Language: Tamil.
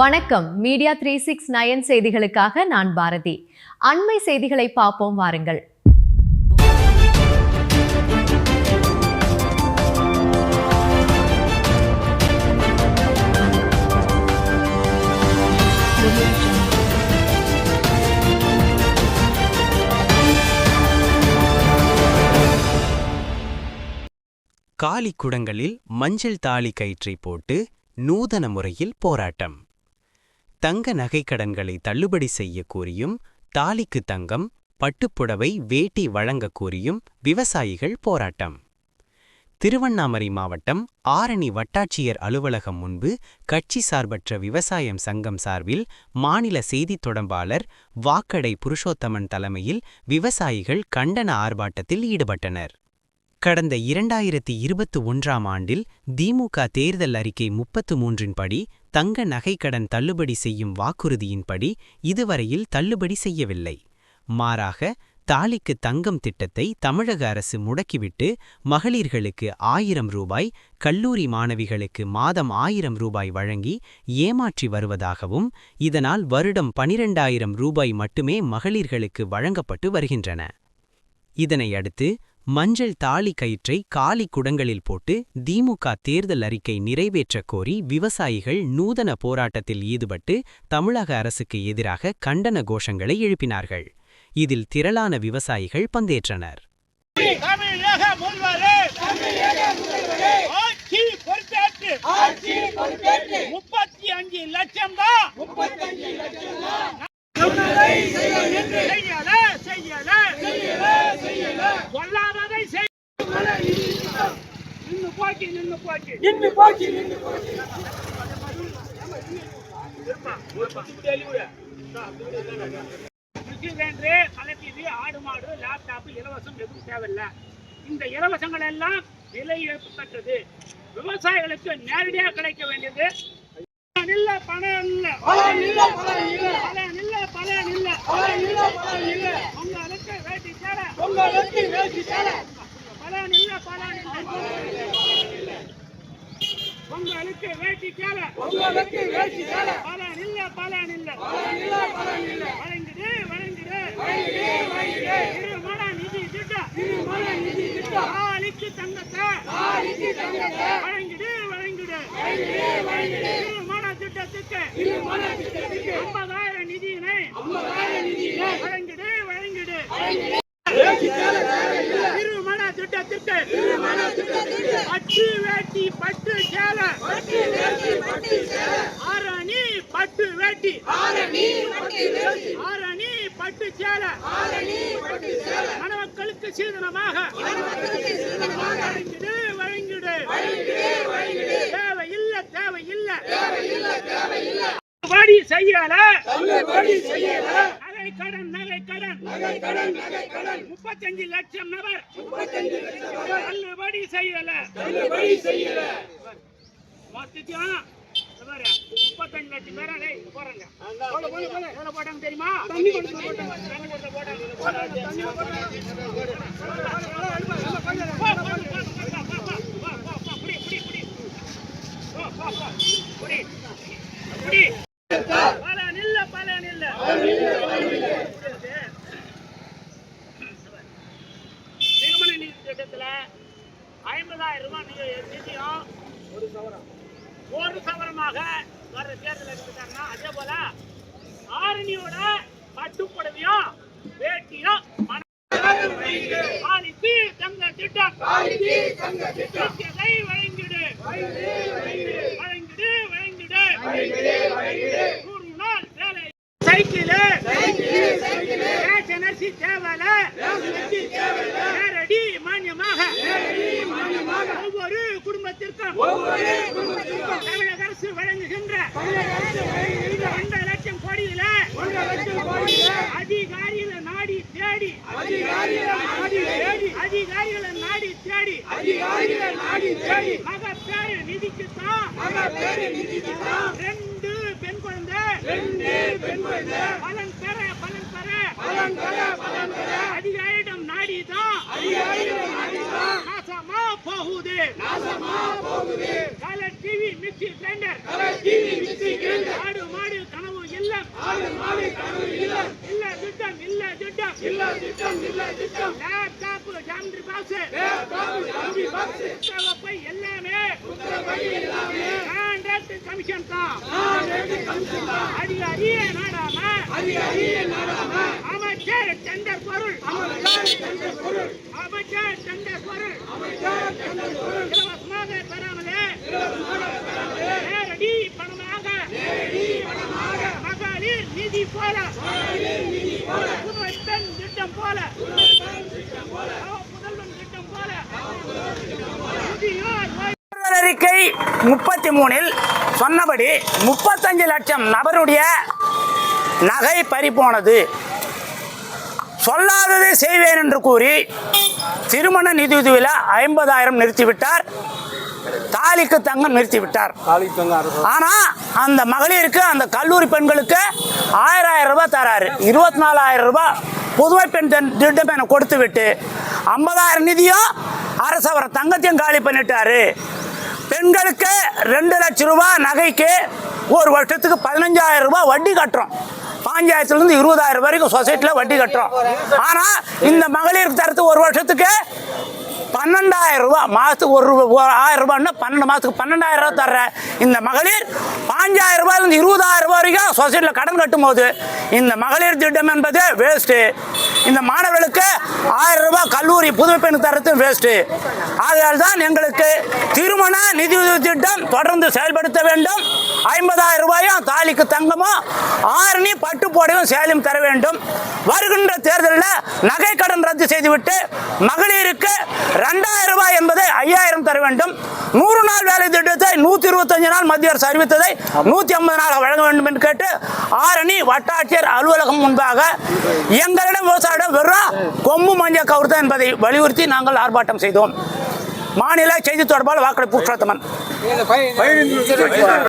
வணக்கம். மீடியா 369 செய்திகளுக்காக நான் பாரதி. அண்மை செய்திகளை பார்ப்போம் வாருங்கள். காலி குடங்களில் மஞ்சள் தாலி கயிற்றை போட்டு நூதன முறையில் போராட்டம். தங்க நகைக்கடன்களை தள்ளுபடி செய்ய கோரியும், தாலிக்கு தங்கம், பட்டுப்புடவை, வேட்டி வழங்க கோரியும் விவசாயிகள் போராட்டம். திருவண்ணாமலை மாவட்டம் ஆரணி வட்டாட்சியர் அலுவலகம் முன்பு கட்சி சார்பற்ற விவசாயம் சங்கம் சார்பில் மாநில செய்தித் தொடர்பாளர் வாக்கடை புருஷோத்தமன் தலைமையில் விவசாயிகள் கண்டன ஆர்ப்பாட்டத்தில் ஈடுபட்டனர். கடந்த 2021ஆம் ஆண்டில் திமுக தேர்தல் அறிக்கை 33 படி தங்க நகைக்கடன் தள்ளுபடி செய்யும் வாக்குறுதியின்படி இதுவரையில் தள்ளுபடி செய்யவில்லை. மாறாக தாலிக்கு தங்கம் திட்டத்தை தமிழக அரசு முடக்கிவிட்டு மகளிர்களுக்கு 1000 ரூபாய், கல்லூரி மாணவிகளுக்கு மாதம் 1000 ரூபாய் வழங்கி ஏமாற்றி வருவதாகவும், இதனால் வருடம் 12,000 ரூபாய் மட்டுமே மகளிர்களுக்கு வழங்கப்பட்டு வருகின்றன. இதனையடுத்து மஞ்சள் தாலி கயிற்றை காலி குடங்களில் போட்டு திமுக தேர்தல் அறிக்கை நிறைவேற்றக் கோரி விவசாயிகள் நூதன போராட்டத்தில் ஈடுபட்டு தமிழக அரசுக்கு எதிராக கண்டன கோஷங்களை எழுப்பினார்கள். இதில் திரளான விவசாயிகள் பங்கேற்றனர். ஆடு மாடு லேப்டாப் இலவசம் எதுவும் தேவையில்லை. இந்த இலவசங்கள் எல்லாம் விலை பெற்றது. விவசாயிகளுக்கு நேரடியாக கிடைக்க வேண்டியது பணம் இல்ல. உங்களுக்கு வேட்டி சேர உங்களுக்கு வேட்டி சேர பலன் இல்ல. திருமண நிதி திட்டம் தாலிக்கு தங்கத்தை வழங்கிடு. திருமண திட்டத்துக்கு 50,000 நிதியினை வழங்கிடு. திருமண திட்டத்திற்கு பட்டு வேட்டி பட்டு சேலை ஆரணி பட்டு வேட்டி ஆரணி பட்டு சேலை மணமக்களுக்கு சீதனமாக வழங்கிடு. தேவையில்லை வாடி செய்யல. நகைக்கடன் 35 லட்சம் நபர் தள்ளுபடி செய்யல. 35 லட்சம் பேர் போறாங்க. போட்டாங்க தெரியுமா? திருமண நிதி திட்டத்துல 50,000 ரூபாய் நிதியும் ஒரு சவரமாக வர தேர்தல் எடுத்துட்டாங்கன்னா, அதே போல ஆரணியோட பட்டுப்புடவையும் வேட்டியும் தாலிக்கு தங்க திட்டம் வழங்கிடு. 100 நாள் வேலை. சைக்கிள் தேவல நேரடி மானியமாக ஒவ்வொரு குடும்பத்திற்கும் தமிழக அரசு வழங்குகின்ற 2 லட்சம் கோடியில அதிகாரிகளை நாடி தேடி மகப்பேறு நிதிக்குத்தான் 2 பெண் குழந்தை பலன் பெற அதிகாரியிடம் நாடிதான் நாசமா போகுது. கலர் டிவி மிக்சி கிரைண்டர் ஆடு அதிகாரியே நாடாம அமைச்சர் டெண்டர் பொருள் அமைச்சர் டெண்டர் பொருள் இலவசமாக பெறாமலே நேரடி பணமாக மகளிர் நிதி போல புதுவை பெண் திட்டம் போல முதல்வன் திட்டம் போல அறிக்கை 33 சொன்னபடி 35 லட்சம் நபருடைய நகை பறிபோனது. சொல்லாததை செய்வேன் என்று கூறி திருமண நிதியுதவியில் 50,000 நிறுத்திவிட்டார். தாலிக்கு தங்கம் நிறுத்திவிட்டார். ஆனால் அந்த மகளிருக்கு அந்த கல்லூரி பெண்களுக்கு 1000 ரூபாய் தராரு. 24,000 ரூபாய் புதுவை பெண் திட்டம் என கொடுத்து விட்டு 50,000 நிதியும் அரசு அவரை தங்கத்தையும் காலி பண்ணிட்டாரு. பெண்களுக்கு 2 லட்சம் ரூபாய் நகைக்கு ஒரு வருஷத்துக்கு 15,000 ரூபாய் வட்டி கட்டுறோம். 5,000 20,000 வரைக்கும் சொசைட்டியில் வட்டி கட்டுறோம். ஆனால் இந்த மகளிருக்கு தரத்து ஒரு வருஷத்துக்கு 12,000 ரூபாய், மாதத்துக்கு 1,000 ரூபாய்னா 12 மாதத்துக்கு 12,000 ரூபாய் தர்ற இந்த மகளிர் 5,000 ரூபாயிலிருந்து 20,000 ரூபாய் வரைக்கும் சொசைட்டியில் கடன் கட்டும் போது இந்த மகளிர் திட்டம் என்பது வேஸ்ட்டு. இந்த மாணவர்களுக்கு 1000 ரூபாய் கல்லூரி புதுமை பெண் தரத்து வேஸ்ட்டு. ஆகையால் தான் எங்களுக்கு திருமண நிதியுதவி திட்டம் தொடர்ந்து செயல்படுத்த வேண்டும். 50,000 ரூபாயும் தாலிக்கு தங்கமும் ஆரணி பட்டு போடையும் சேலம் தர வேண்டும். வருகின்ற தேர்தலில் நகை கடன் ரத்து செய்துவிட்டு மகளிருக்கு 2,000 ரூபாய் என்பதை 5,000 தர வேண்டும். 100 நாள் வேலை திட்டத்தை 125 நாள் மத்திய அரசு அறிவித்ததை 150 நாள் வழங்க வேண்டும் என்று கேட்டு ஆரணி வட்டாட்சியர் அலுவலகம் முன்பாக எங்களிடம் விவசாயிடம் வெறும் கொம்பு மஞ்சள் கவுர்தான் என்பதை வலியுறுத்தி நாங்கள் ஆர்ப்பாட்டம் செய்தோம். மாநில செய்தி தொடர்பாளர் வாக்கடை புருஷோத்தமன்.